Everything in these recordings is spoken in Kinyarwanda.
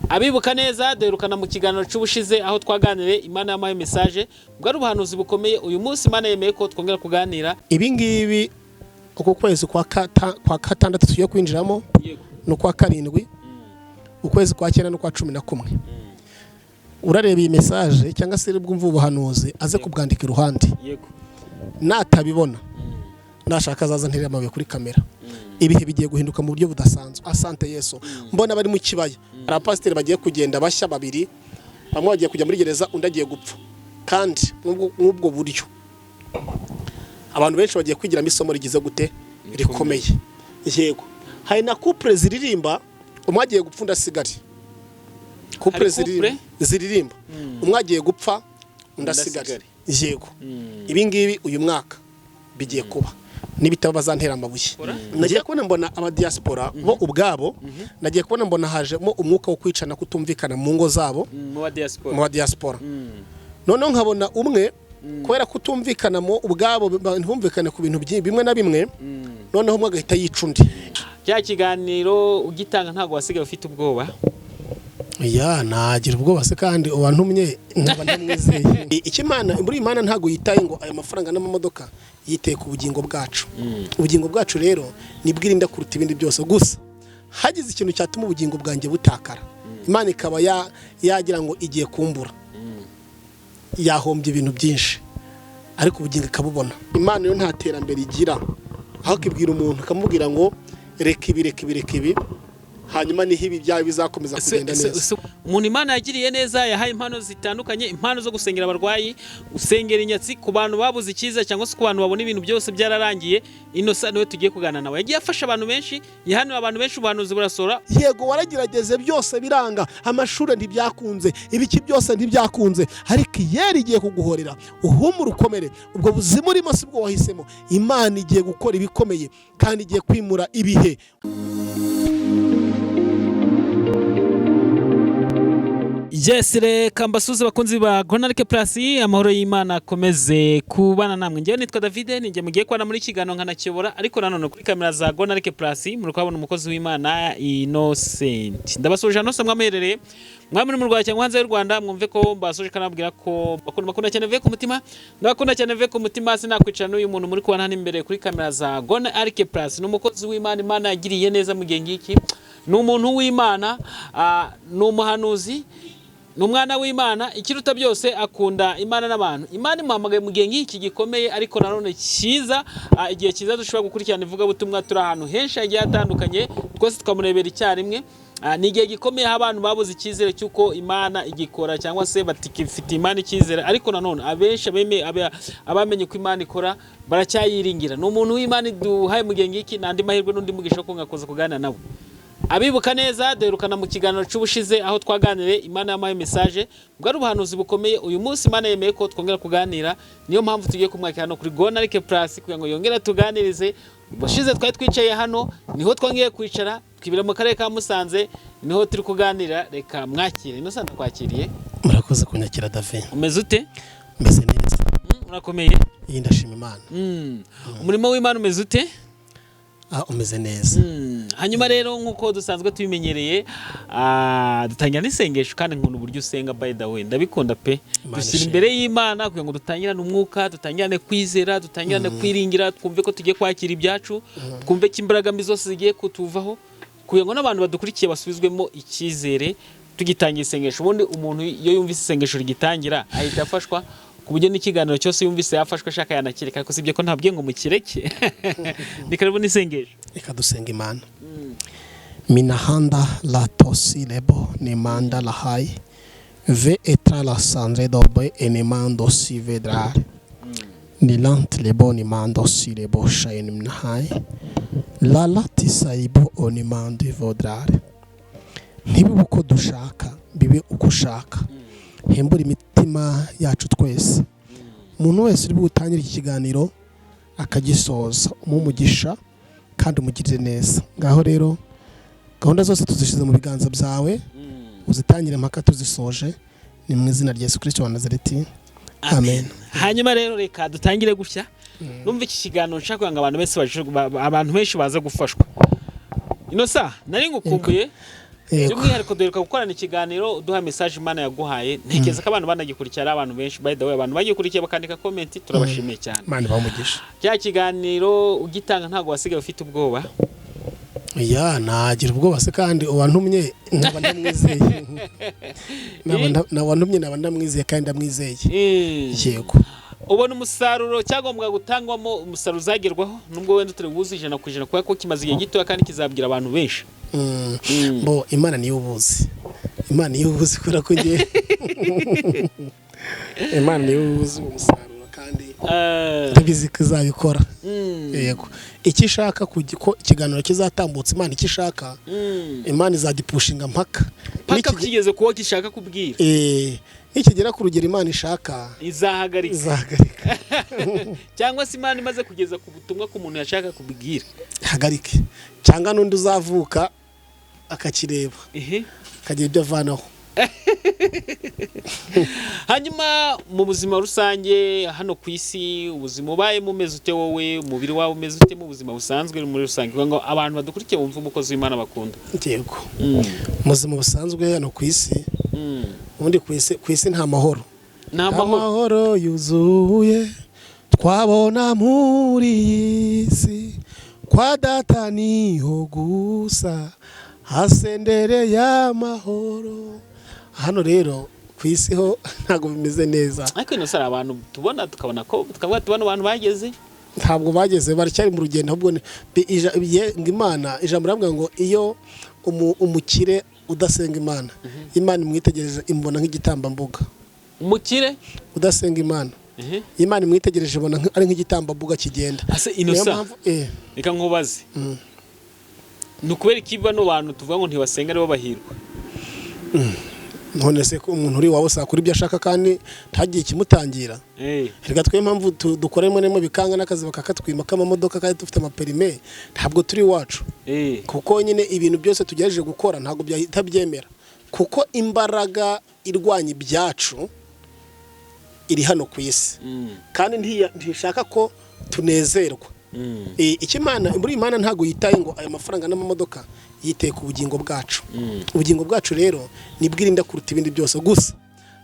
Abibuka neza derukana mu kiganiro cy'ubushize aho twaganire Imana yamaye message bwari ubuhanuzi bukomeye. Uyu munsi Imana yemeye ko twongera kuganira ibi ngibi uko kwezi kwa gatandatu tugiye kwinjiramo no kwa karindwi ukwezi kwa 9 no kwa 11. Urareba iyi message cyangwa se bwumva ubuhanuzi aze kubwandika iruhande. Natabibona nashaka azaza nterera amabuye kuri kamera. Ibihe bigiye guhinduka mu buryo budasanzwe. Asante Yesu. Mbona bari mu kibaya. Abapasiteri bagiye kugenda bashya babiri. Bamwe bagiye kujya muri gereza undi agiye gupfa. Kandi n'ubwo buryo abantu benshi bagiye kwigiramo isomo rigize gute rikomeye. Yego. Hari na couple ziririmba umwe agiye gupfa ndasigari. Couple ziririmba umwe agiye gupfa undasigari. Yego. Ibi ngibi uyu mwaka bigiye kuba nibitabo bazantera amabuye. Nagiye kubona mbona aba diaspora bo ubwabo nagiye kubona mbona hajemo umwuka wo kwicana kutumvikana mu ngo zabo mu diaspora. None nkabona umwe kwera kutumvikana mu ubwabo ntibumvikane ku bintu bimwe na bimwe noneho umwe agahita yicundi. Cya kiganiro ugitanga ntago wasigaye ufite ubwoba. Ya nagira ubwoba se kandi ubantumye nkaba ndamwizeye. Ikimana muri Imana ntago yitaye ngo aya mafaranga n'amamodoka yiteye ku bugingo bwacu. Ubugingo bwacu rero nibwirinda kuruta ibindi byose gusa hagize ikintu cyatuma ubugingo bwanjye butakara Imana ikaba yagira ngo igiye kumbura yahombye ibintu byinshi ariko ubugingo ikabubona. Imana yo nta terambere igira aho kibwira umuntu akamubwira ngo reka ibi hanyuma niho ibi byawe bizakomeza kugenda neza. Umuntu Imana yagiriye neza yahaye impano zitandukanye, impano zo gusengera abarwayi, usengera inyatsi ku bantu babuze ikiza cyangwa se ku bantu babona ibintu byose byararangiye. Innocent niwe tugiye kuganana nawe. Yagiye afasha abantu benshi, yahanuye abantu benshi ubuhanuzi burasora. Yego waragerageze byose biranga, amashuri ntibyakunze, ibiki byose ntibyakunze, ariko yeri igiye kuguhorera uhumura ukomere. Ubwo buzima urimo si bwo wahisemo. Imana igiye gukora ibikomeye kandi igiye kwimura ibihe. Jesire kambasuze bakunzi ba Gonarike Plus, amahoro y'Imana akomeze kubana namwe. Ngiye nitwa David, ninjye mugiye kwana muri kigano nkanakiyobora, ariko nanone kuri kamera za Gonarike Plus muri kwabona umukozi w'Imana Innocent. Ndabasuje hano mwamerereye mwamuri mu Rwanda cyangwa hanze y'u Rwanda, mwumve ko mbasoje kanabwira ko bakunda cyane ve ku mutima, ndabakunda cyane ve ku mutima. Sinakwicana n'uyu muntu muri kubana hano imbere kuri kamera za Gonarike Plus. N'umukozi w'Imana, Imana yagiriye neza mu gihe ngiki. N'umuntu w'Imana, n'umuhanuzi, n'umwana w'Imana. Ikiruta byose akunda Imana n'abantu. Imana imuhamagaye mu gihe ngiki gikomeye, ariko nanone cyiza, igihe cyiza dushobora gukurikirana ivuga butumwa turi ahantu henshi hagiye hatandukanye, twese tukamurebera icyarimwe. Ni igihe gikomeye abantu babuze icyizere cy'uko Imana igikora cyangwa se batikifite Imana icyizere, ariko nanone abenshi abamenye ko Imana ikora baracyayiringira. N'umuntu w'Imana duhaye mu gihe ngiki, nandi mahirwe n'undi mugisha ko ngakoza kuganira nabo. Abibuka neza derukana mu kiganiro cy'ubushize aho twaganire Imana yamaye message bwari ubuhanuzi bukomeye. Uyu munsi Imana yemeye ko twongera kuganira, niyo mpamvu tugiye kumwakira hano kuri Gonarike Plus kugira ngo yongere tuganirize. Ubushize twari twicaye hano, niho twongeye kwicara twibira mu karere ka Musanze, niho turi kuganira. Reka mwakire. Innocent kwakiriye. Murakoze kunyakira David. Umeze ute? Meze neza. Urakomeye? Ndashima Imana. Umurimo w'Imana umeze ute? Umeze neza. Hanyuma rero nkuko dusanzwe tubimenyereye, dutangira n'isengesho kandi nk'umuntu buryo usenga by the way ndabikunda pe. Dushyira imbere y'Imana kugira ngo dutangirane umwuka, dutangirane kwizera, dutangirane kwiringira, twumve ko tugiye kwakira ibyacu, twumve ko imbaraga mbi zose zigiye kutuvaho, kugira ngo n'abantu badukurikiye basubizwemo icyizere. Tugitangira isengesho, ubundi umuntu iyo yumvise isengesho rigitangira ahita afashwa ku buryo n'ikiganiro cyose yumvise yafashwe ashaka yanakireka, ariko sibye ko ntabwiye ngo mukireke. Nikaribu n'isengesho. Reka dusenga Imana. Minahanda la tosi lebo nemanda la hai ve etra la sandre dobe enemando si vedrar nilant lebo nemando si lebo shayin minahai la lati saibo onemando vodrar. Ntibibe uko dushaka, bibe uko ushaka. Hembura imitima yacu twese. Umuntu wese uri butangire iki kiganiro akagisoza umumugisha kandi umugirire neza. Ngaho rero gahunda zose tuzishize mu biganza byawe, uzitangire mpaka tuzisoje, ni mu izina rya Yesu Kristo wa Nazareti. Amen. Hanyuma rero reka dutangire gushya. Numva iki kiganiro nshaka ngo abantu benshi baza gufashwa. Innocent nari ngukumbuye by'umwihariko duheruka gukorana ikiganiro duha message Imana yaguhaye ntekeza ko abantu banagikurikira abantu benshi by the way abantu bagikurikiye bakandika comment turabashimiye cyane Imana bamugisha cya kiganiro ugitanga ntago wasigaye ufite ubwoba ya nagira ubwoba se kandi uwantumye naba ndamwizeye naba ndamwizeye kandi ndamwizeye yego ubona umusaruro cyagombwa gutangwamo umusaruro uzagerwaho nubwo wenda turi buzi 100% kuko kimaze igihe gito kandi kizabwira abantu benshi bo Imana niyo ubuzi kura ko ngiye Imana niyo ubuzi umusaruro kandi ndabizi kuzabikora yego iki shaka ko ikiganiro kizatambutsa Imana iki shaka Imana izadipushinga mpaka kigeze kuwo gishaka kubwira nikigera ku rugero Imana ishaka izahagarika cyangwa se Imana imaze kugeza ku butumwa ku muntu yashaka kubwira hagarike cyangwa n'undi uzavuka akakireba akagira ibyo avanaho hanyuma mu buzima rusange hano ku isi ubuzima ubaye mumeze ute wowe umubiri wawe umeze ute mu buzima busanzwe muri rusange ngo abantu badukurikiye bumva umukozi w'Imana bakunda yego muzima busanzwe hano ku isi ubundi ku isi nta mahoro yuzuye twabona muri isi kwa data niho gusa hasendereye amahoro hano rero ku isi ho ntago bimeze neza ariko ino sara abantu tubona tukabona ko tubona abantu bageze ntabwo bageze baracyari mu rugendo ahubwo Imana ijambo ravuga ngo iyo umukire udasenga Imana Imana imwitegereje imbona nk'igitambambuga umukire udasenga Imana Imana imwitegereje ibona ari nk'igitambambuga kigenda ase inosa reka nkubaze nukubera ikiba no bantu tuvuga ngo ntibasenga aribo bahirwa none se ko umuntu uri wawe sakura ibyo ashaka kandi ntagiye kimutangira reka twe impamvu dukoremo nemo bikanga n'akazi bakakatwima k'amamodoka kandi dufite amaperime ntabwo turi wacu kuko nyine ibintu byose tugejeje gukora ntabwo byahita byemera kuko imbaraga irwanya ibyacu iri hano ku isi kandi ntishaka ko tunezerwa ikimana muri Imana ntago yitaye ngo aya mafaranga n'amamodoka yiteye ku bugingo bwacu ubugingo bwacu rero nibwirinda kuruta ibindi byose gusa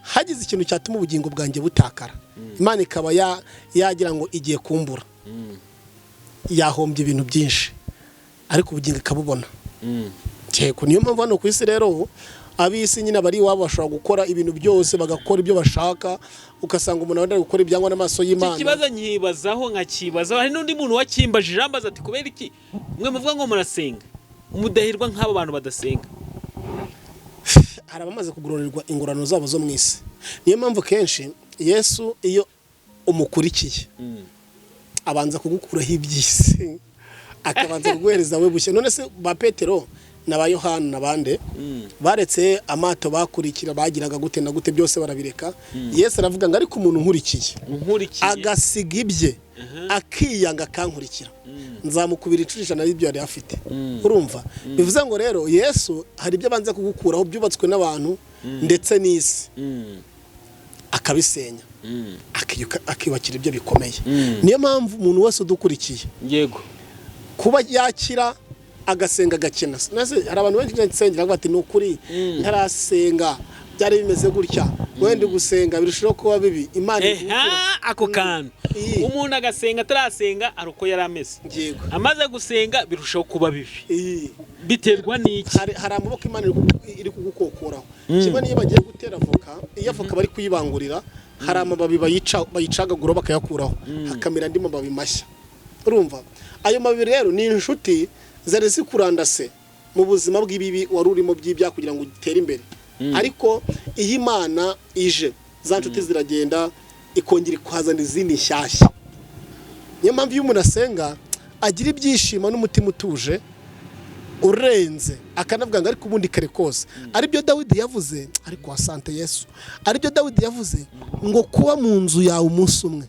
hagize ikintu cyatuma ubugingo bwanjye butakara Imana ikaba yagira ngo igiye kumbura yahombye ibintu byinshi ariko ubugingo ikabubona cyeko niyo mpamvu hano ku isi rero abisi nyine bari iwabo bashobora gukora ibintu byose bagakora ibyo bashaka ugasanga umuntu wenda gukora ibyangwa n'amaso y'Imana ikibazo nkibazaho nkakibaza hari n'undi muntu wakimbajije ambaza ati kubera iki mwe muvuga ngo murasenga umudahirwa nk'abo bantu badasenga hari abamaze kugororerwa ingorano zabo zo mu isi niyo mpamvu kenshi Yesu iyo umukurikiye abanza kugukuraho iby'isi akabanza kuguhereza we bushye none se ba Petero n'aba Yohana nabande baretse amato bakurikira bagiraga gute na gute byose barabireka Yesu aravuga ngo ariko umuntu nkurikiye agasiga ibye akiyanga kankurikira nzamukubira icurisha na ibyo yari afite urumva bivuze ngo rero Yesu hari ibyo abanza kugukuraho byubatswe n'abantu ndetse n'isi akabisenya akibakira ibyo bikomeye niyo mpamvu umuntu wese udukurikiye yego kuba yakira agasenga gakena nase hari abantu benshi nsengera bati nukuri ntarasenga byari bimeze gutya wende gusenga birushaho kuba bibi Imana ako kantu umuntu agasenga tarasenga aruko yari ameze amaze gusenga birushaho kuba bibi biterwa n'iki hari amaboko Imana iri kugukokoraho kimwe niyo bagiye gutera avoka iyo avoka bari kuyibangurira hari amababi bayicagagura bakayakuraho hakamera andi mababi mashya urumva ayo mababi rero ni inshuti zari zikurandase mu buzima bw'ibibi wari urimo by'ibya kugira ngo utere imbere ariko iyi Imana ije za nshuti ziragenda ikongera kwazana izindi nshyashya niyo mpamvu iyo umuntu asenga agira ibyishimo n'umutima utuje urenze akanavuga ngo ariko ubundi kare kose aribyo Dawidi yavuze ariko wasante Yesu aribyo Dawidi yavuze ngo kuba mu nzu yawe umunsi umwe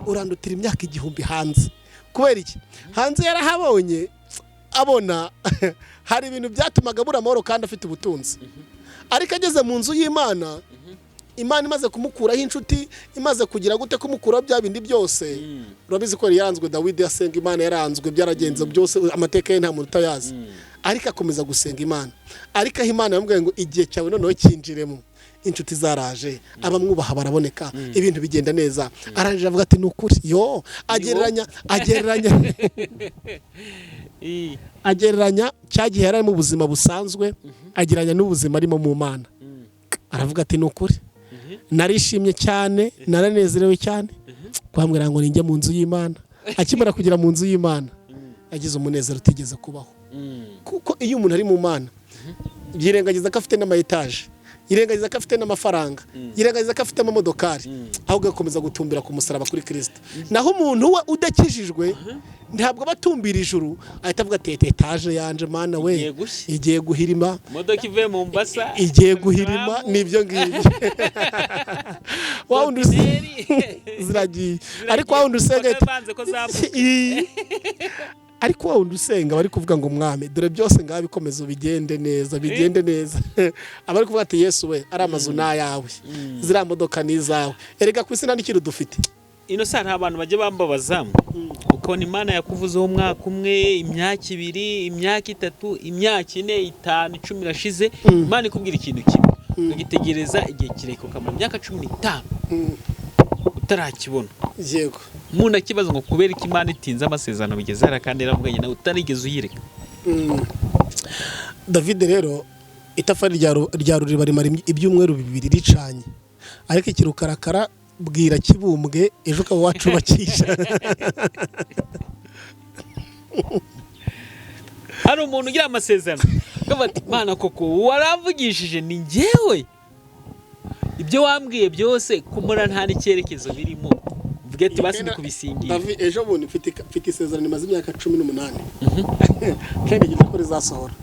urandutira imyaka 1000 hanze kubera iki hanze yarahabonye abona hari ibintu byatumaga bura amahoro kandi afite ubutunzi ariko ageze mu nzu y'Imana Imana imaze kumukuraho inshuti imaze kugira gute kumukuraho bya bindi byose urabizi ko yaranzwe Dawidi yasenga Imana yaranzwe byaragenze byose amateka ye nta muntu utayazi ariko akomeza gusenga Imana, ariko aho Imana yamubwiye ngo igihe cyawe noneho cyinjiremo, inshuti zaraje, abamwubaha baraboneka, ibintu bigenda neza. Arangije avuga ati nukuri yo agereranya cyagihe yari mu buzima busanzwe agereranya n'ubuzima arimo mu Mana. Aravuga ati nukuri narishimye cyane, naranezerewe cyane, kwambwira ngo ninjye mu nzu y'Imana. Akimara kugera mu nzu y'Imana yagize umunezero utigeze kubaho, kuko iyo umuntu ari mu Mana yirengagiza ko afite n'amayetaje, yirengagiza ko afite n'amafaranga, yirengagiza ko afite amamodokari, ahubwo agakomeza gutumbira ku musaraba kuri Kristo. Naho umuntu we udakijijwe ntabwo batumbira ijuru, ahita avuga ati etaje yanje Mana we igiye guhirima, imodoka ivuye mu Mombasa igiye guhirima, nibyo ngibyo wawundi ziragiye. Ariko wawundi usenga ariko wawundi usenga bari kuvuga ngo mwami dore byose ngaho bikomeza bigende neza, bigende neza. Abari kuvuga ati Yesu we ari amazu n'ayawe, ziriya modoka n'izawe, erega ku isi nta n'ikintu dufite. ino saa nta bantu bajya bambabaza ukabona Imana yakuvuzeho umwaka umwe, imyaka 2, imyaka 3, imyaka 4, 5, 10 irashize, Imana ikubwira ikintu kimwe ugitegereza igihe kireko kamara imyaka 15 utarakibona. Yego umuntu akibaza ngo kubera iki Imana itinze amasezerano bigeze hara kandi yaramubwiye nawe utarigeze uyireka. David rero itafari rya ruriba rimara ibyumweru 2 ricanye, ariko ikirukarakara bwira kibumbwe ejo ukaba wacubakisha. Hari umuntu ugira amasezerano bati Imana koko waravugishije ni njyewe, ibyo wambwiye byose kumura nta n'icyerekezo birimo, mvuge ati basi ni kubisingira. David ejo bundi mfite isezerano imaze imyaka 18 kandi ngiye ko rizasohora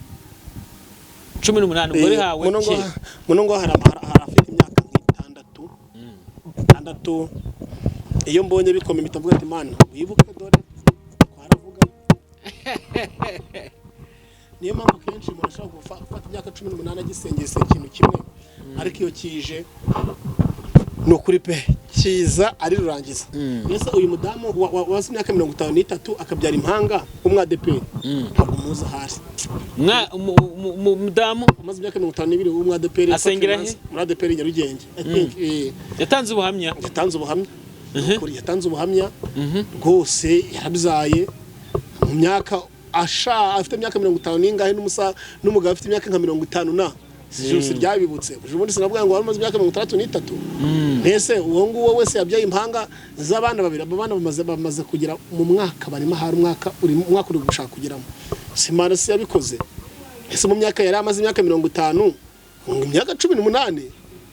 18 umugore hawe muno ngo harafite imyaka 6. Iyo mbonye bikome mitavuga ati Imana wibuke dore twaravuga. Niyo mpamvu kenshi umuntu ashobora gufata imyaka 18 agisengesa ikintu kimwe, ariko iyo kije no kuri pe kiza ari rurangiza. Mbese uyu mudamu wasi imyaka 53 akabyara impanga umwadeperi ntabwo muzi ahari. Mudamu amaze imyaka 52 umwadeperi asengera he muri adeperi Nyarugenge. yatanze ubuhamya kuri yatanze ubuhamya rwose yarabyaye mu myaka afite imyaka 50 n'ingahe n'umugabo afite imyaka nka 50 na Jose ryabibutse ubundi sinavuga ngo bamaze imyaka 63. Mbese uwo nguwo wese yabyaye impanga z'abana babiri, abana bamaze kugira mu mwaka barimo hari umwaka uri gushaka kugeramo. Simana se yabikoze. Ese mu myaka yari amaze imyaka 50 ngo imyaka 18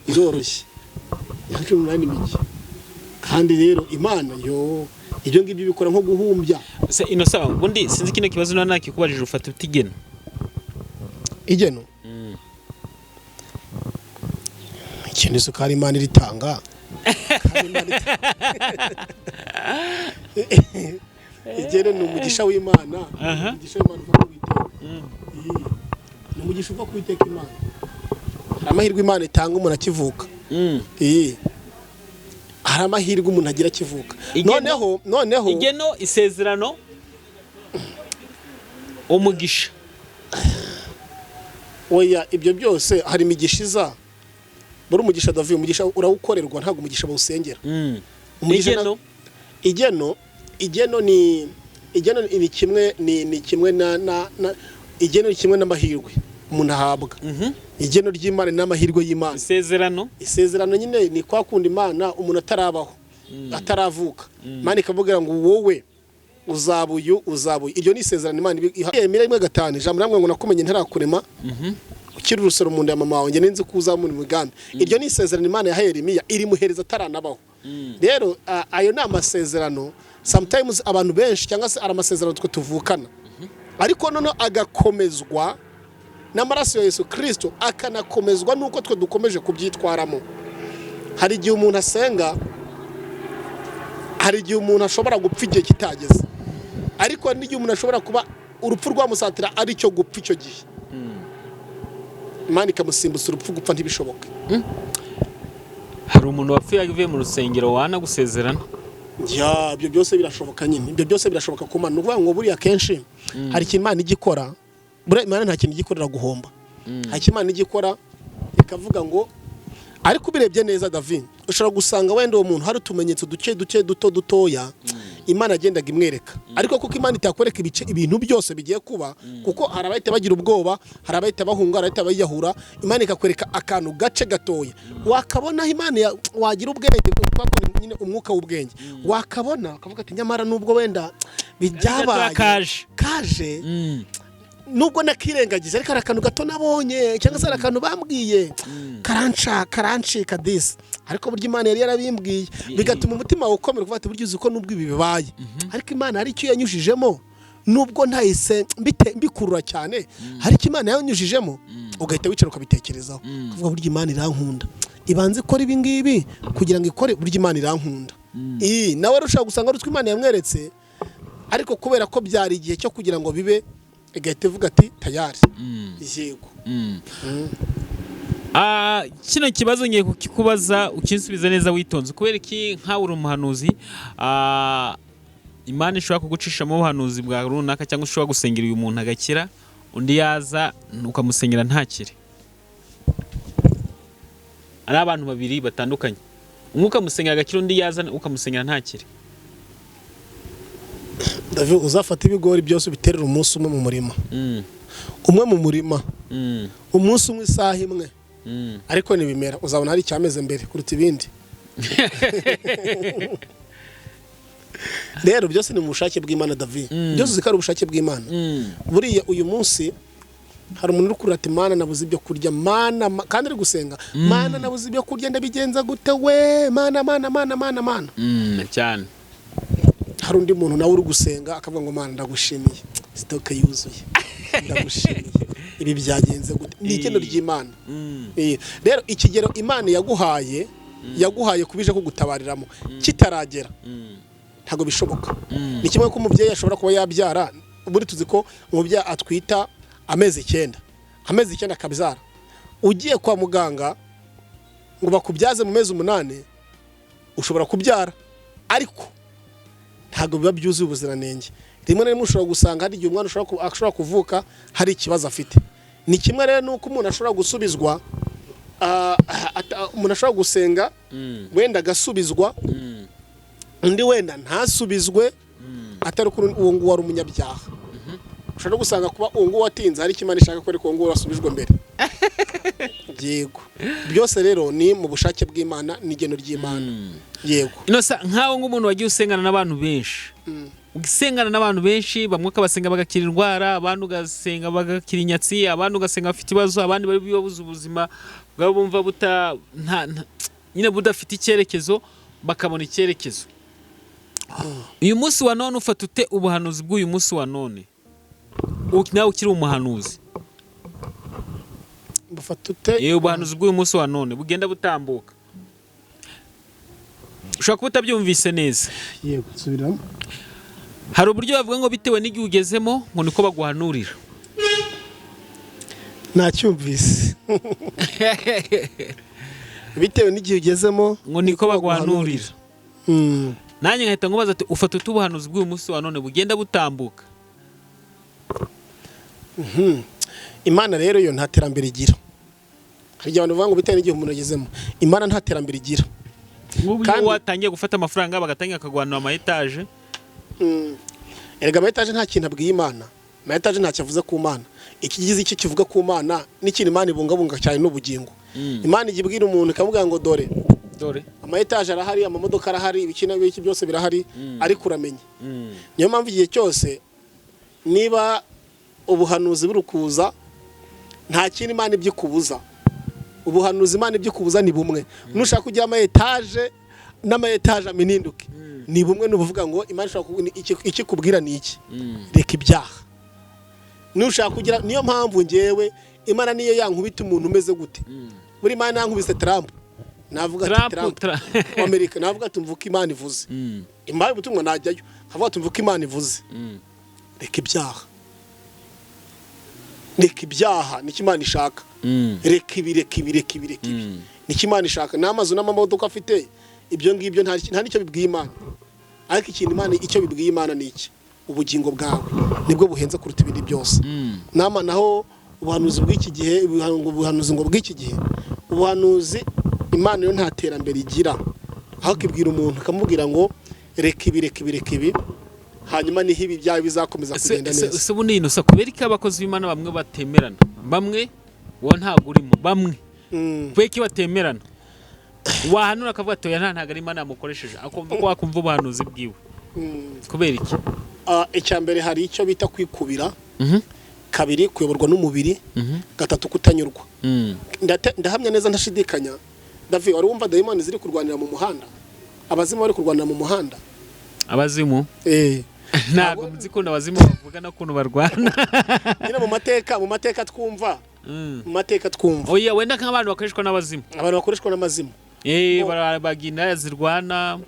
iroroshye. Imyaka 18 miki. Kandi rero Imana yo ibyo ngibyo bikora nko guhumbya. Se ino sawa ubundi sinzi kino kibazo nana kikubajije ufata utigeno. Igeno. Ikintu sukari Imana iritanga. Igeno ni umugisha w'Imana. Umugisha w'Imana uva ku Uwiteka. Ni umugisha uva ku Uwiteka Imana. Amahirwe Imana itanga umuntu akivuka. Hari amahirwe umuntu agira akivuka. Noneho igeno isezerano umugisha. Oya ibyo byose hari imigishiza. Buri umugisha David umugisha urawukorerwa ntago umugisha bawusengera. Igeno ni kimwe igeno ni kimwe n'amahirwe umuntu ahabwa. Igeno ry'Imana n'amahirwe y'Imana. Isezerano nyine ni kwa kundi Imana umuntu atarabaho ataravuka. Imana ikavuga ngo wowe uzabuyu. Iryo ni isezerano Imana yemera 1:5 ijambo namwe ngo nakumenye ntarakurema. Ukiri urusoro mu nda ya mama wanjye nenze kuzamura umugambi. Iryo ni isezerano Imana yahaye Yeremiya iri muhereza ataranabaho. Rero ayo ni amasezerano sometimes abantu benshi cyangwa se aramasezerano twe tuvukana, ariko noneho agakomezwa n'amaraso ya Yesu Kristo, akanakomezwa nuko twe dukomeje kubyitwaramo. Hari igihe umuntu asenga, hari igihe umuntu ashobora gupfa igihe kitageze, ariko hari n'igihe umuntu ashobora kuba urupfu rwamusatira ari cyo gupfa icyo gihe. Imana ikamusimbutsa urupfu gupfa ntibishoboka. Hari umuntu wapfuye avuye mu rusengero wana gusezerana. Ya ibyo byose birashoboka nyine. Ibyo byose birashoboka ku Mana. Uvuga ngo buriya kenshi hari ikintu Imana igikora buriya Imana nta kintu igikorera guhomba, nta Imana igikora ikavuga ngo. Ariko ubirebye neza David, ushobora gusanga wenda uwo muntu hari utumenyetso duke dutoya Imana agendaga imwereka, ariko kuko Imana itakwereka ibintu byose bigiye kuba, kuko hari abahita bagira ubwoba, hari abahita bahunga, hari abahita bayiyahura, Imana ikakwereka akantu gace gatoya, wakabona Imana wagira ubwenge, kuko nyine umwuka w'ubwenge, wakabona ukavuga ati nyamara nubwo wenda bijyabaye kaje nubwo nakirengagije, ariko akantu gato nabonye cyangwa se akantu bambwiye karancika disi, ariko burya Imana yari yarabimbwiye, bigatuma umutima wawe ukomera kuvuga ati burya uzi ko nubwo ibi bibaye, ariko Imana hari icyo yanyujijemo, nubwo ntahise mbikurura cyane, hari icyo Imana yanyujijemo, ugahita wicara ukabitekerezaho, kuvuga burya Imana irankunda, ibanze ikora ibi ngibi kugira ngo ikore, burya Imana irankunda. Nawe ushobora gusanga ari utwo Imana yamweretse, ariko kubera ko byari igihe cyo kugira ngo bibe, igahita ivuga ati tayari. Yego. Kino kibazo ngiye kukikubaza ukinsubiza neza witonze, kubera iki nkawe uri umuhanuzi, Imana ishobora kugucishamo ubuhanuzi bwa runaka, cyangwa ushobora gusengera uyu muntu agakira, undi yaza ukamusengera ntakire. Ari abantu babiri batandukanye, umwe ukamusengera agakira, undi yaza ukamusengera ntakire. David, uzafata ibigori byose ubiterera umunsi umwe mu murima, umwe mu murima, umunsi umwe, isaha imwe, ariko nibimera uzabona hari icyameze mbere kuruta ibindi. Rero byose ni mu bushake bw'Imana David, byose zikari ubushake bw'Imana. Buriya uyu munsi hari umuntu uri kurata Imana, nabuze ibyo kurya, Mana, kandi ari gusenga, Mana nabuze ibyo kurya, ndabigenza gute we, Mana cyane. Hari undi muntu nawe uri gusenga akavuga ngo Mana ndagushimiye, sitoke yuzuye, ndagushimiye, ibi byagenze gute, ni ikeno ry'Imana. Rero ikigero Imana yaguhaye kubije kugutabariramo kitaragera, ntago bishoboka. Ni kimwe ko umubyeyi ashobora kuba yabyara, buri tuzi ko umubyeyi atwita amezi 9 akabyara, ugiye kwa muganga ngo bakubyaze mu mezi 8 ushobora kubyara, ariko ntago biba byuzuye ubuziranenge. Rimwe na rimwe ushobora gusanga hari igihe umwana ashobora kuvuka hari ikibazo afite. Ni kimwe rero nuko umuntu ashobora gusubizwa, umuntu ashobora gusenga wenda agasubizwa, undi wenda ntasubizwe, atari ko uwo nguwo ari umunyabyaha. Ushobora gusanga kuba uwo nguwo watinze hari Imana ishaka ko uwo nguwo wasubijwe mbere. Yego, byose rero ni mu bushake bw'Imana, n'igeno ry'Imana. Yego, inosa nkaho nk'umuntu wagiye usengana n'abantu benshi, ugisengana n'abantu benshi, bamwe ukabasenga bagakira indwara, abandi ugasenga bagakira inyatsi, abandi ugasenga bafite ibibazo, abandi bari bibabuza ubuzima bwabo, bumva nyine budafite icyerekezo, bakabona icyerekezo. Uyu munsi wa none ufata ute ubuhanuzi bw'uyu munsi wa none, nawe ukiri umuhanuzi? Ubuhanuzi bw'uyu munsi wa none bugenda butambuka, ushobora kuba utabyumvise neza. Yego, subiramo. Hari uburyo bavuga ngo bitewe n'igihe ugezemo ngo niko baguhanurira. Nacyumvise. Bitewe n'igihe ugezemo ngo niko baguhanurira. Nanjye nkahita nkubaza ati ufata ute ubuhanuzi bw'uyu munsi wa none bugenda butambuka? Imana rero yo nta terambere igira. Hari abantu bavuga ngo bitewe n'igihe umuntu agezemo, Imana nta terambere igira. Kandi watangiye gufata amafaranga bagatangira akagwanira ama etaje. Erega ama etaje nta kintu abwiye Imana, ama etaje nta cyavuze ku Mana. Ikigize icyo kivuga ku Mana n'ikintu Imana ibungabunga cyane n'ubugingo. Imana igibwira umuntu ikavuga ngo dore ama etaje arahari, amamodoka arahari, ibikina biki byose birahari, ariko uramenye. Niyo mpamvu igihe cyose niba ubuhanuzi burukuza, nta kintu Imana ibyikubuza. Ubuhanuzi Imana ibyikubuza ni bumwe. Nushaka kugira ama etaje n'ama etaje amininduke, ni bumwe n'ubuvuga ngo Imana ishaka ikikubwira ni iki, reka ibyaha. Nushaka kugira, niyo mpamvu ngewe Imana niyo yankubita umuntu umeze gute. Muri Imana yankubise Trump, navuga ati Trump Amerika, navuga ati mvuka Imana ivuze. Imana ubutumwa najyayo, havuga ati mvuka Imana ivuze. Reka ibyaha, reka ibyaha, ni Imana ishaka. Reka ibi ni Imana ishaka. N'amazu n'amamodoka afite ibyo ngibyo nta nicyo bibwiye Imana, ariko ikintu Imana icyo bibwiye Imana ni iki, ubugingo bwawe nibwo buhenze kuruta ibindi byose. Naho ubuhanuzi bw'iki gihe, ubuhanuzi ngo bw'iki gihe, ubuhanuzi Imana yo nta terambere igira, aho kibwira umuntu akamubwira ngo reka ibi hanyuma niho ibi byawe bizakomeza kugenda neza. Se bundi inosa kubera iki abakozi b'Imana bamwe batemerana, bamwe wo ntabwo urimo, bamwe kubera iki batemerana, wahanura akavuga ati oya ntabwo ari Imana yamukoresheje, akumva ko wakumva ubuhanuzi bwiwe kubera iki? Icya mbere hari icyo bita kwikubira, kabiri kuyoborwa n'umubiri, gatatu kutanyurwa. Ndahamya neza ndashidikanya David, wari wumva dayimoni ziri kurwanira mu muhanda, abazimu bari kurwanira mu muhanda? Abazimu ntabwo muzikunda abazimu bavuga no kuntu barwana nyine mu mateka twumva, mu mateka twumva. Oya wenda nk'abantu bakoreshwa n'abazimu, abantu bakoreshwa n'amazimu bagina zirwana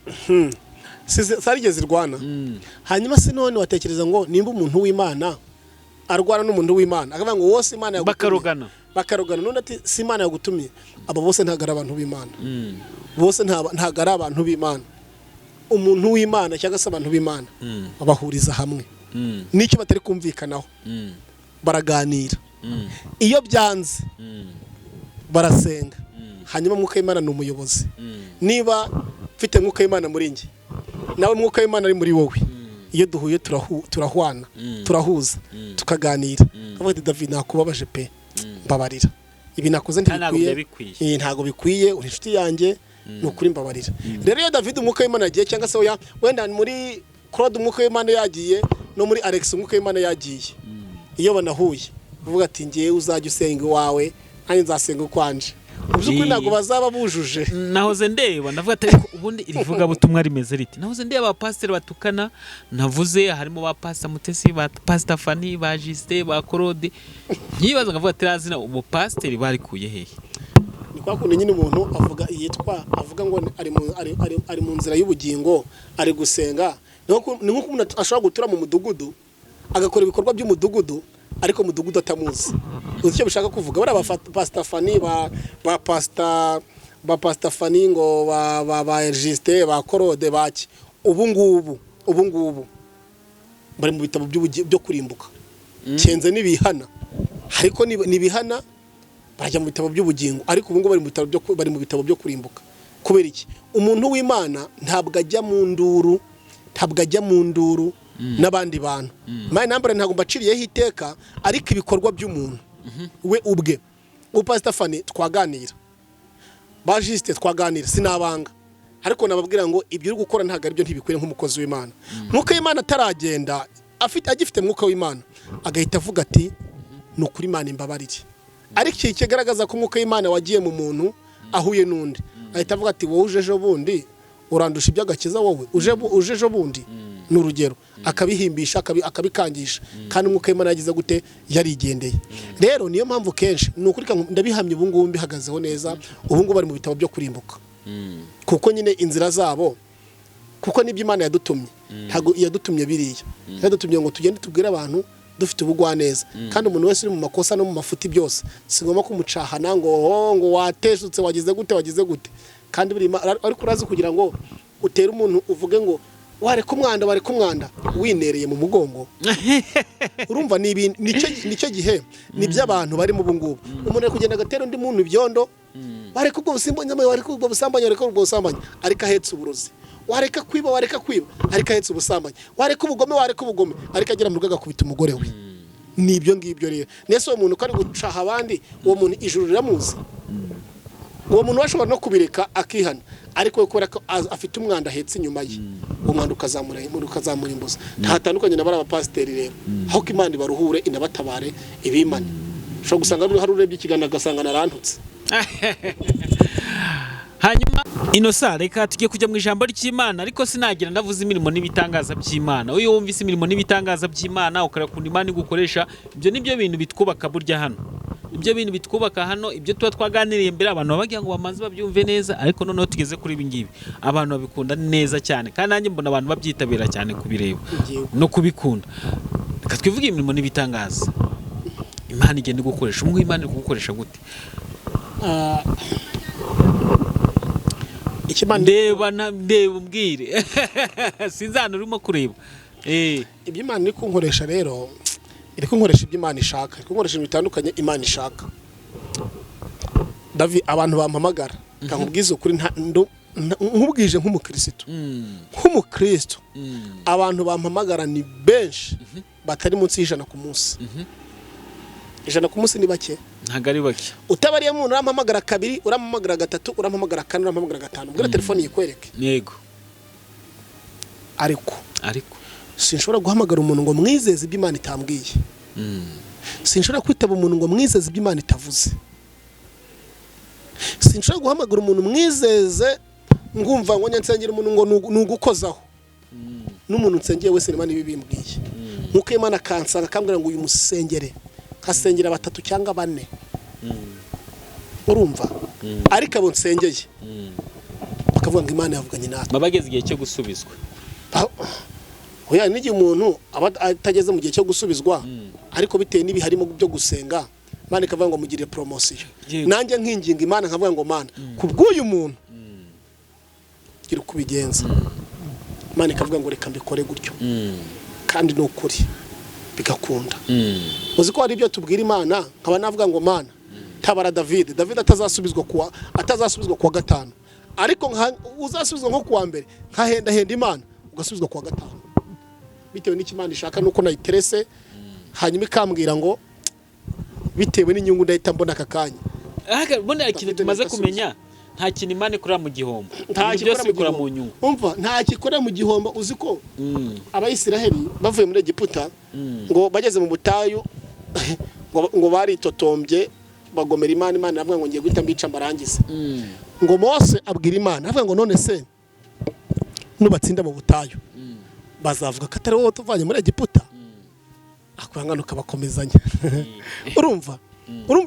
sarige zirwana. Hanyuma se none watekereza ngo nimba umuntu w'Imana arwana n'umuntu w'Imana akavuga ngo wose Imana yagutumye, bakarogana none ati si Imana yagutumye, abo bose ntago ari abantu b'Imana, bose ntago ari abantu b'Imana. Umuntu w'Imana cyangwa se abantu b'Imana babahuriza hamwe n'icyo batari kumvikanaho, baraganira, iyo byanze barasenga, hanyuma mwuka w'Imana ni umuyobozi. Niba mfite mwuka w'Imana muri njye, nawe mwuka w'Imana ari muri wowe, iyo duhuye turahwana, turahuza, tukaganira, avuga ati David nakubabaje pe, mbabarira, ibi nakoze ntibikwiye, ntago bikwiye, uri inshuti yanjye, nukuri mbabarira. Rero iyo David umwuka w'Imana yagiye, cyangwa se wenda muri Claude umwuka w'Imana yagiye, no muri Alex umwuka w'Imana yagiye, iyo banahuye uvuga ati ngiye uzajya usenga iwawe nanjye nzasenga ukwanje, mu by'ukuri ntabwo bazaba bujuje. Nahoze ndeba ndavuga ati ariko ubundi irivuga butumwa rimeze riti, nahoze ndeba abapasiteri batukana, navuze harimo ba Pastor Mutesi, ba Pastor Fanny, ba Justin, ba Claude, nyibaza ngavuga ati razina ubu pasiteri barikuye hehe? Ni kwa kundi nyine umuntu avuga ngo ari mu nzira y'ubugingo, ari gusenga. Ni nko umuntu ashobora gutura mu mudugudu agakora ibikorwa by'umudugudu, ariko umudugudu atamuzi. Uzi icyo bishaka kuvuga? Bari Pastor Fanny, ba Pastor Fanny ngo ba Justin, ba Claude baki, ubu ngubu bari mu bitabo byo kurimbuka, cyenze nibihana, ariko nibihana bajya mu bitabo by'ubugingo, ariko ubu ngubu bari mu bitabo byo kurimbuka. Kubera iki? Umuntu w'Imana ntabwo ajya mu nduru n'abandi bantu. Maye nambere ntabwo mbaciriyeho iteka, ariko ibikorwa by'umuntu we ubwe. Pastor Fanny twaganira, ba Justin twaganira, sinabanga, ariko nababwira ngo ibyo uri gukora ntabwo ari byo, ntibikwiye nk'umukozi w'Imana. Mwuka w'Imana ataragenda, agifite mwuka w'Imana, agahita avuga ati nukuri Imana imbabarire. Ariko iki kigaragaza ko umwuka w'Imana wagiye mu muntu ahuye n'undi, ahita avuga ati wowe uje ejo bundi urandusha iby'agakiza, wowe uje ejo bundi, n'urugero akabihimbisha, akabikangisha, kandi umwuka w'Imana yagize gute, yarigendeye. Rero niyo mpamvu kenshi nukuri ndabihamye ubu ngubu mbihagazeho neza, ubu ngubu bari mu bitabo byo kurimbuka, kuko nyine inzira zabo, kuko nibyo Imana yadutumye, ntago yadutumye biriya, yadutumye ngo tugende tubwire abantu dufite ubugwaneza. Kandi umuntu wese uri mu makosa no mu mafuti byose singoma kumucahana ngo wateshutse, wagize gute. Kandi buri ariko urazi kugira ngo utere umuntu uvuge ngo wareka umwanda winereye mu mugongo. Urumva nicyo gihe nibyo abantu bari mu bungubu. Umuntu ari kugenda agatera undi muntu ibyondo, wareka ubwo busambanyi, ariko ahetse uburozi. Wareka kwiba, ariko ahetse ubusambanyi. Wareka ubugome, ariko agera mu rugo agakubita umugore we. Nibyo ngibyo rero. Nese uwo muntu kari gucaha abandi, uwo muntu ijuru riramuzi. Uwo muntu washobora no kubireka akihana, ariko kubera ko afite umwanda ahetse inyuma ye, uwo mwanda ukazamura imbuza. Ntatandukanye n'abari abapasiteri rero, aho ko Imana ibaruhure inabatabare ibimane. Ushobora gusanga hari urebye ikiganiro agasanga narantutse. Hanyuma Innocent, reka tujye kujya mu ijambo ry'Imana, ariko sinagira ndavuze imirimo n'ibitangaza by'Imana. Uyo wumvise imirimo n'ibitangaza by'Imana ukara kundi Imana igukoresha, ibyo nibyo bintu bitwubaka burya hano. Ibyo bintu bitwubaka hano, ibyo tuba twaganiriye mbere abantu bagira ngo bamanze babyumve neza, ariko noneho tugeze kuri ibi ngibi abantu babikunda neza cyane, kandi nanjye mbona abantu babyitabira cyane kubireba no kubikunda. Reka twivuge imirimo n'ibitangaza Imana igenda gukoresha. Umwe Imana iri gukoresha gute? Ikimana ndeba umbwire sinzana urimo kureba. ibyo Imana iri kunkoresha rero iri kunkoresha ibyo Imana ishaka, iri kunkoresha ibintu bitandukanye Imana ishaka. David, abantu bampamagara nkubwiza ukuri nkubwije nk'umukristo abantu bampamagara ni benshi batari munsi y'ijana ku munsi. Ijana ku munsi ni bake, ntago ari bake. utabariye umuntu urampamagara 2, urampamagara 3, urampamagara 4, urampamagara 5, ubwo telefone yikwereke. Yego. Ariko sinshobora guhamagara umuntu ngo mwizeze ibyo Imana itambwiye. Sinshobora kwitaba umuntu ngo mwizeze ibyo Imana itavuze. Sinshobora guhamagara umuntu mwizeze ngumva ngo nyansengera umuntu ngo nugukozaho. N'umuntu nsengeye wese Imana ibibimbwiye. Nkuko Imana kansanga kambwira ngo uyu musengere, kasengera 3 cyangwa 4. Urumva? Ariko abo nsengeye bakavuga ngo Imana yavuganye natwe. Babageze igihe cyo gusubizwa. Oya, n'igihe umuntu aba atageze mu gihe cyo gusubizwa, ariko bitewe n'ibi harimo byo gusenga, Imana ikavuga ngo mugire promotion. Nanjye nkinginga Imana nkavuga ngo Mana kubw'uyu muntu gira kubigenza. Imana ikavuga ngo reka mbikore gutyo. Kandi no kuri bigakunda. Uzi ko hari ibyo tubwira Imana nkaba navuga ngo Mana tabara David atazasubizwa kuwa 5, ariko uzasubizwa nko kuwa mbere nkahenda Imana ugasubizwa kuwa 5, bitewe n'iki Imana ishaka nuko nayiterese, hanyuma ikambwira ngo bitewe n'inyungu ndahita mbona aka kanya. Bona ikintu tumaze kumenya, nta kintu Imana ikora mu gihombo, nta byose ikora mu nyungu. Umva, nta kikora mu gihombo. Uzi ko Abayisiraheli bavuye muri Egiputa ngo bageze mu butayu ngo baritotombye bagomera Imana. Imana avuga ngo ngiye guhita mbica mbarangize. Ngo Mose abwira Imana avuga ngo none se nubatsinda mu butayu bazavuga ko atari wowe tuvanye muri Egiputa? Akwangana ukabakomezanya. Urumva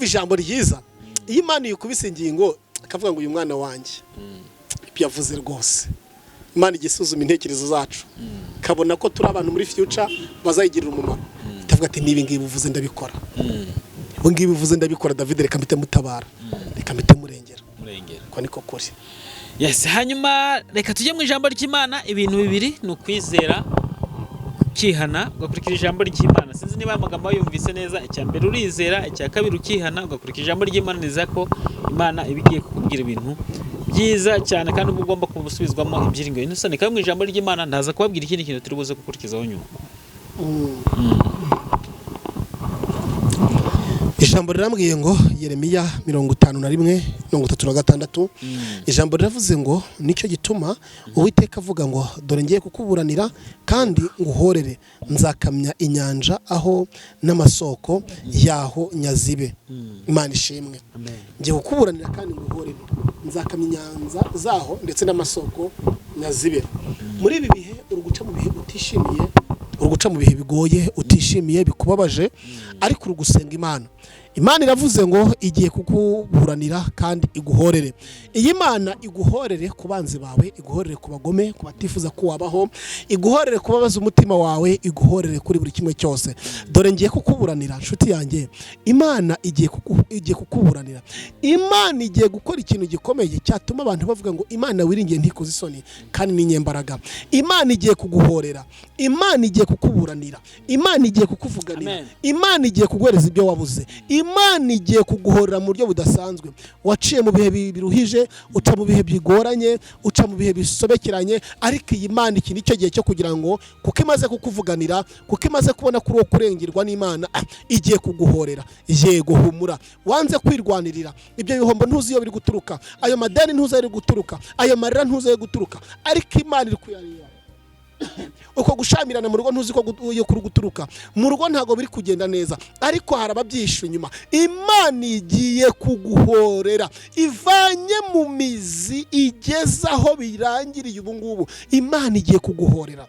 ijambo ryiza. Iyo Imana yikubise ingingo akavuga ngo uyu mwana wanjye ibyo yavuze rwose, Imana igisuzuma intekerezo zacu kabona ko turi abantu muri future bazayigirira umumaro, itavuga ati nibi ngibi uvuze ndabikora. Ubu ngibi uvuze ndabikora David, reka mbite mutabara, reka mbite murengera. Ko niko kuri. Yes, hanyuma reka tujye mu ijambo ry'Imana. Ibintu bibiri ni ukwizera, ukihana, ugakurikira ijambo ry'Imana. Sinzi niba amagambo yumvise neza. Icya mbere urizera, icya kabiri ukihana, ugakurikira ijambo ry'Imana. Niza ko Imana ibigiye kukubwira ibintu byiza cyane kandi uba ugomba kubusubizwamo ibyiringiro. Inusane kandi mu ijambo ry'Imana ndaza kubabwira ikindi kintu turi buze gukurikizaho nyuma. Ijambo rirambwiye ngo Yeremiya 51:36. Ijambo riravuze ngo nicyo gituma Uwiteka avuga ngo dore ngiye kukuburanira kandi nguhorere, nzakamya inyanja aho n'amasoko yaho nyazibe. Imana ishimwe. Ngiye kukuburanira kandi nguhorere, nzakamya inyanja zaho ndetse n'amasoko nyazibe. Muri ibi bihe uruguca mu bihe utishimiye, uruguca mu bihe bigoye utishimiye bikubabaje, ariko urugusenga Imana. Imana iravuze ngo igiye kukuburanira kandi iguhorere. Iyi Imana iguhorere ku banzi bawe, iguhorere ku bagome, ku batifuza ko wabaho, iguhorere kubabaza umutima wawe, iguhorere kuri buri kimwe cyose. Dore ngiye kukuburanira nshuti yanjye. Imana igiye kukuburanira. Imana igiye gukora ikintu gikomeye cyatuma abantu bavuga ngo Imana wiringiye ntikoze isoni kandi ni nyembaraga. Imana igiye kuguhorera. Imana igiye kukuburanira. Imana igiye kukuvuganira. Imana igiye kuguhereza ibyo wabuze. Imana igiye kuguhorera mu buryo budasanzwe. Waciye mu bihe biruhije, uca mu bihe bigoranye, uca mu bihe bisobekeranye, ariko iyi Imana iki nicyo gihe cyo kugira ngo kuko imaze kukuvuganira, kuko imaze kubona kuri wo kurengerwa n'Imana, igiye kuguhorera. Yego humura, wanze kwirwanirira. Ibyo bihombo ntuzi iyo biri guturuka, ayo madeni ntuzi ari guturuka, ayo marira ntuzi ari guturuka, ariko Imana iri kuyareba. Uko gushamirana mu rugo ntuzi ko yo kuri guturuka mu rugo ntago biri kugenda neza, ariko harababyisha inyuma. Imana igiye kuguhorera, ivanye mu mizi igeza aho birangiriye ubu ngubu. Imana igiye kuguhorera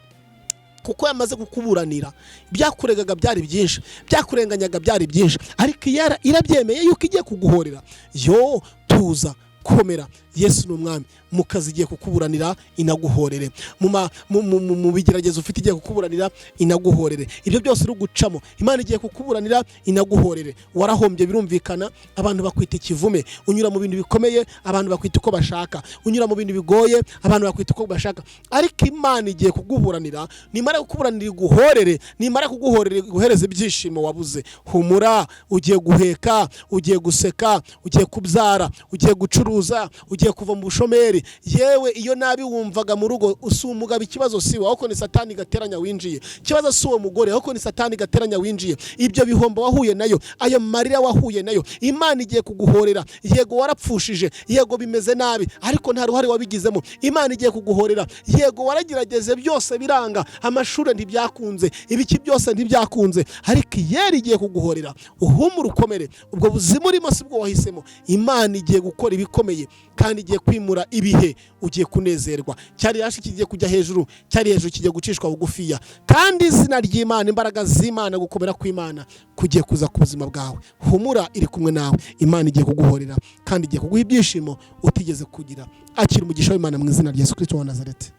kuko yamaze kukuburanira. Byakuregaga byari byinshi, byakurenganyaga byari byinshi, ariko irabyemeye yuko igiye kuguhorera. Yo tuza komera, Yesu ni umwami. Mu kazi igiye kukuburanira inaguhorere, mu bigeragezo ufite igiye kukuburanira inaguhorere, ibyo byose uri gucamo Imana igiye kukuburanira inaguhorere. Warahombye birumvikana, abantu bakwita ikivume, unyura mu bintu bikomeye abantu bakwita uko bashaka, unyura mu bintu bigoye abantu bakwita uko bashaka, ariko Imana igiye kuguburanira, nimara kukuburanira iguhorere, nimara kuguhorera iguhereza ibyishimo wabuze. Humura, ugiye guheka, ugiye guseka, ugiye kubyara, ugiye gucuruza, ugiye kuva mu bushomeri. Yewe iyo nabi wumvaga mu rugo usumugaba, ikibazo siwe, ahubwo ni Satani gateranya winjiye. Ikibazo si uwo mugore, ahubwo ni Satani gateranya winjiye. Ibyo bihombo wahuye nayo, ayo marira wahuye nayo, Imana igiye kuguhorera. Yego warapfushije, yego bimeze nabi, ariko nta ruhare wabigizemo. Imana igiye kuguhorera. Yego waragerageze byose biranga, amashuri ntibyakunze, ibiki byose ntibyakunze, ariko Yeri igiye kuguhorera. Uhumure ukomere, ubwo buzima urimo si bwo wahisemo. Imana igiye gukora ibikomeye kandi igiye kwimura ibihe, ugiye kunezerwa. Cyari hasi kigiye kujya hejuru, cyari hejuru kigiye gucishwa bugufiya, kandi izina ry'Imana, imbaraga z'Imana, gukomera kw'Imana kugiye kuza ku buzima bwawe. Humura, iri kumwe nawe. Imana igiye kuguhorera kandi igiye kuguha ibyishimo utigeze kugira. Akira umugisha w'Imana mu izina rya Yesu Kristo wa Nazareti.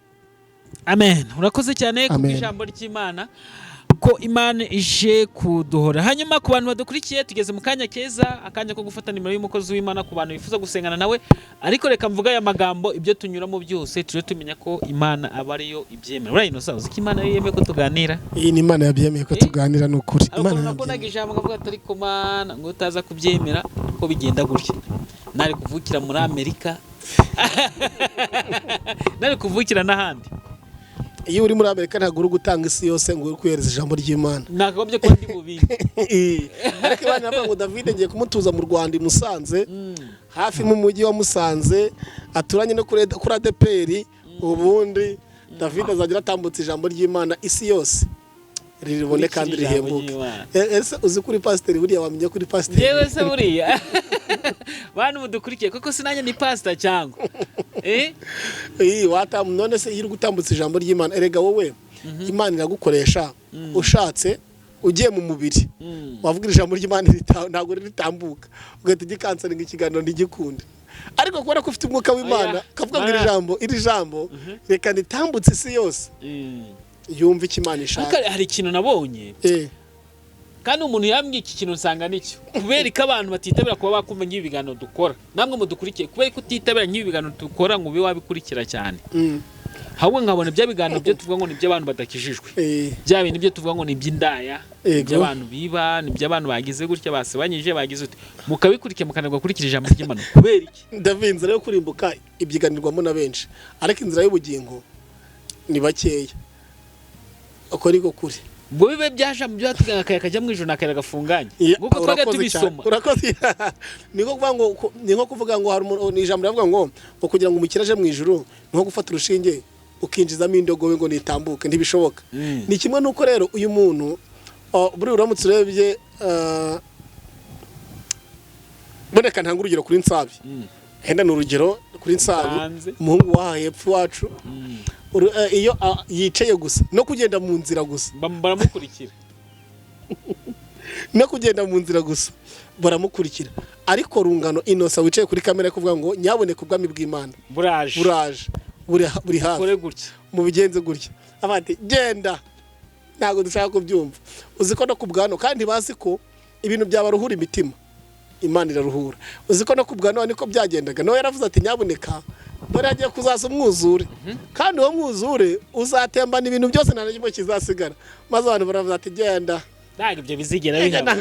Amen. Urakoze cyane ku ijambo ry'Imana, ko Imana ije kuduhora. Hanyuma ku bantu badukurikiye, tugeze mu kanya keza, akanya ko gufata nimero y'umukozi w'Imana ku bantu bifuza gusengana nawe. Ariko reka mvuga aya magambo, ibyo tunyuramo byose tuje tumenya ko Imana aba ariyo ibyemera. Urayino sawa, ko Imana yemeye ko tuganira. Iyi ni Imana yabyemeye ko tuganira, n'ukuri. Imana nakonaga ijambo ngavuga atari ko Mana ngo utaza kubyemera ko bigenda gutya. Nari kuvukira muri Amerika. Nari kuvukira n'ahandi. Iyo uri muri Amerika ntabwo uri gutanga isi yose ngo uri kwihereza ijambo ry'Imana. Nakagobye ko ndi mubiri. Ariko Imana yavuga ngo David ngiye kumutuza mu Rwanda i Musanze, hafi mu mujyi wa Musanze, aturanye no kuri ADPR. Ubundi David azagira atambutse ijambo ry'Imana isi yose riribone kandi rihembuke. Ese uzi kuri pastor buriya wamenye kuri pastor? Yewe se buriya. Bantu mudukurikiye koko sinanye ni pastor cyangwa. None se yiri gutambutsa ijambo ry'Imana. Erega wowe Imana iragukoresha ushatse ugiye mu mubiri, wavuga ijambo ry'Imana ntabwo ritambuka, ugahita ugikansaringa ikiganiro ntigikunde. Ariko kubera ko ufite umwuka w'Imana kavuga ngo iri jambo reka nitambutse isi yose yumva ikimana ishaka. Hari ikintu nabonye, kandi umuntu yambwiye iki kintu nsanga nicyo, kubera ko abantu batitabira kuba bakumva nk'ibi biganiro dukora. Namwe mudukurikiye, kubera ko utitabira nk'ibi biganiro dukora ngo ube wabikurikira cyane. Ahubwo nkabona bya biganiro byo tuvuga ngo ni by'abantu badakijijwe, bya bintu byo tuvuga ngo ni iby'indaya, by'abantu biba, ni by'abantu bagize gutya, basebanyije, bagize ute, mukabikurikira mukanagwa kurikira ijambo ry'Imana. Kubera iki? David, inzira yo kurimbuka ibyiganirwamo na benshi, ariko inzira y'ubugingo ni bakeya. Uko ariko kuri ngo bibe byaje mu byatuganga kajya mu ijoro nakara gafunganye, nguko twaga tubisoma. Urakoze. Niko kuvuga ngo hari ni ijambo ravuga ngo kugira ngo umukiraje mu ijoro nko gufata urushinge ukinjizamo indogobe ngo nitambuke, ntibishoboka. Ni kimwe nuko rero uyu muntu buri uramutse urebye boneka ntanga urugero kuri Nsabi. Henda ni urugero kuri Nsabi, umuhungu wa hepfo wacu. Iyo yicaye gusa no kugenda mu nzira gusa baramukurikira, no kugenda mu nzira gusa baramukurikira. Ariko Rungano Innocent wicaye kuri kamera kuvuga ngo nyaboneka ubwami bw'Imana buraje buri hafi, mu bigenze gutya abandi genda, ntago dushaka kubyumva. Uzi ko no kubwano kandi bazi ko ibintu byabaruhura imitima, Imana iraruhura. Uzi ko no kubwano niko byagendaga. No yaravuze ati nyaboneka dore agiye kuzaza umwuzure, kandi uwo mwuzure uzatembana ibintu byose nta n'ikimwe kizasigara. Maze abantu baravuze ati genda, ntabwo ibyo bizigera bihaba.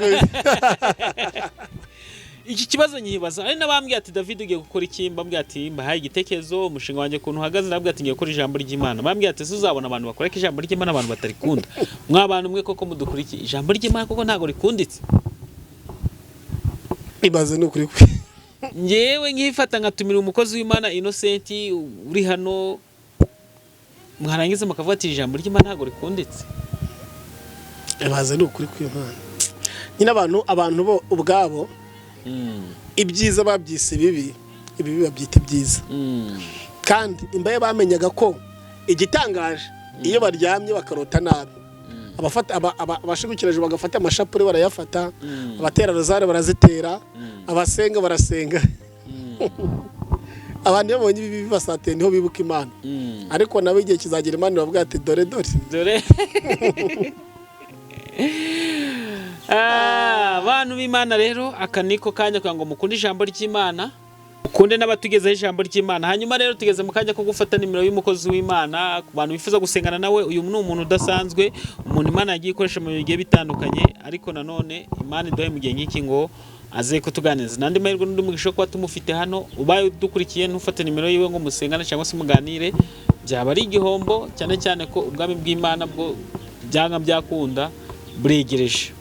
Iki kibazo nyibaza, ari nabambwiye ati David ugiye gukora iki, mbambwiye ati mbahaye igitekerezo, umushinga wanjye kuntu uhagaze, nabwiye ati ngiye gukora ijambo ry'Imana. Mbambwiye ati uzabona abantu bakora ijambo ry'Imana, abantu batarikunda. Mwabantu mwe koko mudukurikiye, ijambo ry'Imana koko ntago rikunditse. Ibaze n'ukuri kwe. Ngewe nkifata ngatumira umukozi w'Imana Innocent uri hano, mwarangiza mukavuga ati ijambo ry'Imana ntago rikunditse. Ibaze n'ukuri kw'Imana. Nyina abantu bo ubwabo ibyiza babyise bibi, ibibi babyita byiza. Kandi imbaye bamenyaga ko igitangaje iyo baryamye bakarota nabi, abashigukiraje bagafata amashapure barayafata, abatera rozare barazitera, abasenga barasenga. abantu babonye ibi bibasateye niho bibuka Imana ariko nawe igihe kizagera Imana iravuga ati dore abantu b'Imana rero aka niko kanya kugira ngo mukunde ijambo ry'Imana, ukunde n'abatugezeho ijambo ry'Imana. Hanyuma rero tugeze mu kanya ko gufata nimero y'umukozi w'Imana ku bantu bifuza gusengana nawe. Uyu ni umuntu udasanzwe, umuntu Imana yagiye ikoresha mu bigiye bitandukanye, ariko nanone Imana iduhaye mu gihe nk'iki ngo aze kutuganiriza. Nandi mahirwe n'undi mugisho kuba tumufite hano, ubaye dukurikiye ntufate nimero yiwe ngo musengane cyangwa se muganire, byaba ari igihombo, cyane cyane ko ubwami bw'Imana bwo byanga byakunda buregereje.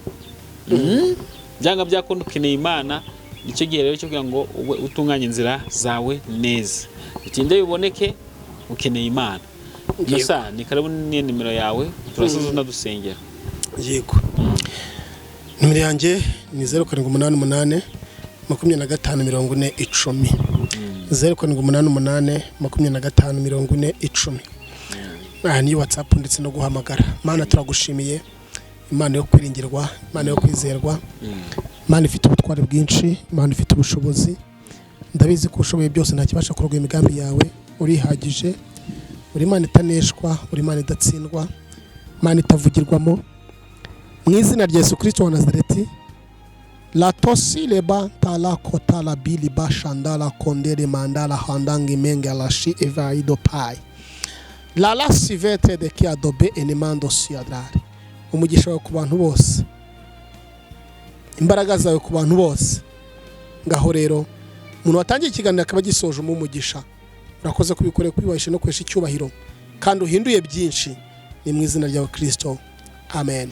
Byanga byakunda ukeneye Imana, nicyo gihe rero cyo kugira ngo utunganye inzira zawe neza, bitinde biboneke ukeneye Imana. Gusa ni karibu ni nimero yawe turasoza ndadusengera. Yego. Nimero yanjye ni 0788 25 40 10 0788 25 40 ni WhatsApp ndetse no guhamagara. Mana turagushimiye, Imana yo kwiringirwa, Imana yo kwizerwa, Imana ifite ubutware bwinshi, Imana ifite ubushobozi. Ndabizi ko ushoboye byose nta kibasha kuroga imigambi yawe, urihagije, uri Imana itaneshwa, uri Imana idatsindwa, Imana itavugirwamo. Mu izina rya Yesu Kristo wa Nazareti, la tosi leba tala kotala bili bashandala kondere mandala handangi menga lashi evaido pai la la sivete de kia dobe enemando siadrare. Umugisha wawe ku bantu bose, imbaraga zawe ku bantu bose. Ngaho rero umuntu watangiye ikiganiro akaba gisoje mu mugisha, urakoze kubikorera kwibasha no kwesha icyubahiro kandi uhinduye byinshi, ni mu izina rya Kristo, amen.